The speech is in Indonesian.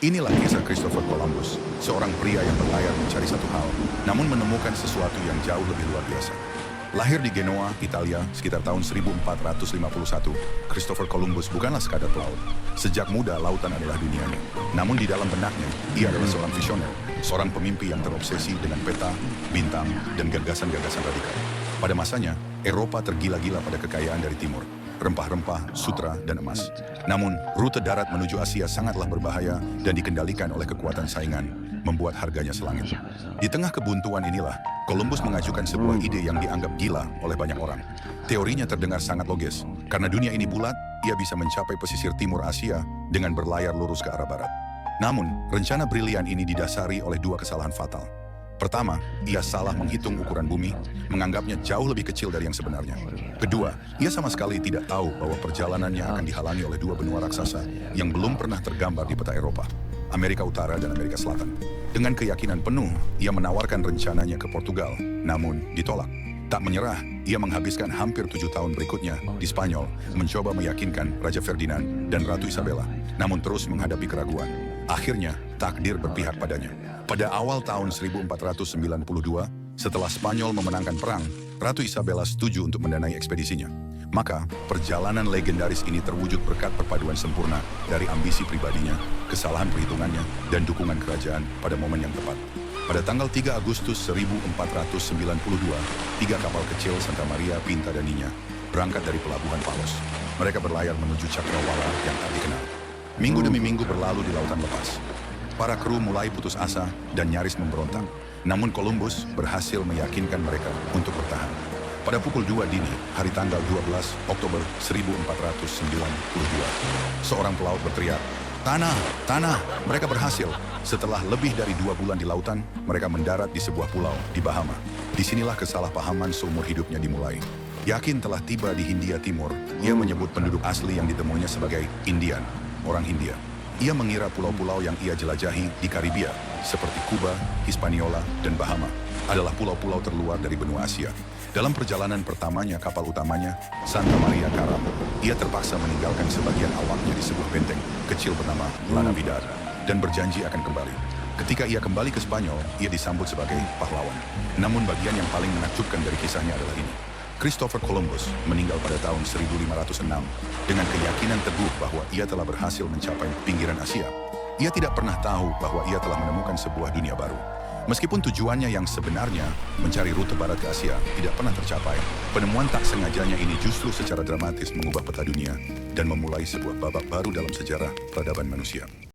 Inilah kisah Christopher Columbus, seorang pria yang berlayar mencari satu hal, namun menemukan sesuatu yang jauh lebih luar biasa. Lahir di Genoa, Italia, sekitar tahun 1451, Christopher Columbus bukanlah sekadar pelaut. Sejak muda, lautan adalah dunianya. Namun di dalam benaknya, ia adalah seorang visioner, seorang pemimpi yang terobsesi dengan peta, bintang, dan gagasan-gagasan radikal. Pada masanya, Eropa tergila-gila pada kekayaan dari timur, rempah-rempah, sutra, dan emas. Namun, rute darat menuju Asia sangatlah berbahaya dan dikendalikan oleh kekuatan saingan, membuat harganya selangit. Di tengah kebuntuan inilah, Columbus mengajukan sebuah ide yang dianggap gila oleh banyak orang. Teorinya terdengar sangat logis, karena dunia ini bulat, ia bisa mencapai pesisir timur Asia dengan berlayar lurus ke arah barat. Namun, rencana brilian ini didasari oleh dua kesalahan fatal. Pertama, ia salah menghitung ukuran bumi, menganggapnya jauh lebih kecil dari yang sebenarnya. Kedua, ia sama sekali tidak tahu bahwa perjalanannya akan dihalangi oleh dua benua raksasa yang belum pernah tergambar di peta Eropa, Amerika Utara dan Amerika Selatan. Dengan keyakinan penuh, ia menawarkan rencananya ke Portugal, namun ditolak. Tak menyerah, ia menghabiskan hampir 7 tahun berikutnya di Spanyol mencoba meyakinkan Raja Ferdinand dan Ratu Isabella, namun terus menghadapi keraguan. Akhirnya, takdir berpihak padanya. Pada awal tahun 1492, setelah Spanyol memenangkan perang, Ratu Isabella setuju untuk mendanai ekspedisinya. Maka, perjalanan legendaris ini terwujud berkat perpaduan sempurna dari ambisi pribadinya, kesalahan perhitungannya, dan dukungan kerajaan pada momen yang tepat. Pada tanggal 3 Agustus 1492, 3 kapal kecil Santa Maria Pinta dan Niña berangkat dari pelabuhan Palos. Mereka berlayar menuju cakrawala yang tak dikenal. Minggu demi minggu berlalu di lautan lepas. Para kru mulai putus asa dan nyaris memberontak. Namun Columbus berhasil meyakinkan mereka untuk bertahan. Pada pukul 2 dini, hari tanggal 12 Oktober 1492, seorang pelaut berteriak, "Tanah! Tanah!" Mereka berhasil. Setelah lebih dari 2 bulan di lautan, mereka mendarat di sebuah pulau di Bahama. Disinilah kesalahpahaman seumur hidupnya dimulai. Yakin telah tiba di Hindia Timur, ia menyebut penduduk asli yang ditemuinya sebagai Indian, orang Hindia. Ia mengira pulau-pulau yang ia jelajahi di Karibia, seperti Kuba, Hispaniola, dan Bahama, adalah pulau-pulau terluar dari benua Asia. Dalam perjalanan pertamanya kapal utamanya, Santa Maria karam, ia terpaksa meninggalkan sebagian awaknya di sebuah benteng kecil bernama La Navidad, dan berjanji akan kembali. Ketika ia kembali ke Spanyol, ia disambut sebagai pahlawan. Namun bagian yang paling menakjubkan dari kisahnya adalah ini. Christopher Columbus meninggal pada tahun 1506 dengan keyakinan teguh bahwa ia telah berhasil mencapai pinggiran Asia. Ia tidak pernah tahu bahwa ia telah menemukan sebuah dunia baru. Meskipun tujuannya yang sebenarnya mencari rute barat ke Asia tidak pernah tercapai, penemuan tak sengajanya ini justru secara dramatis mengubah peta dunia dan memulai sebuah babak baru dalam sejarah peradaban manusia.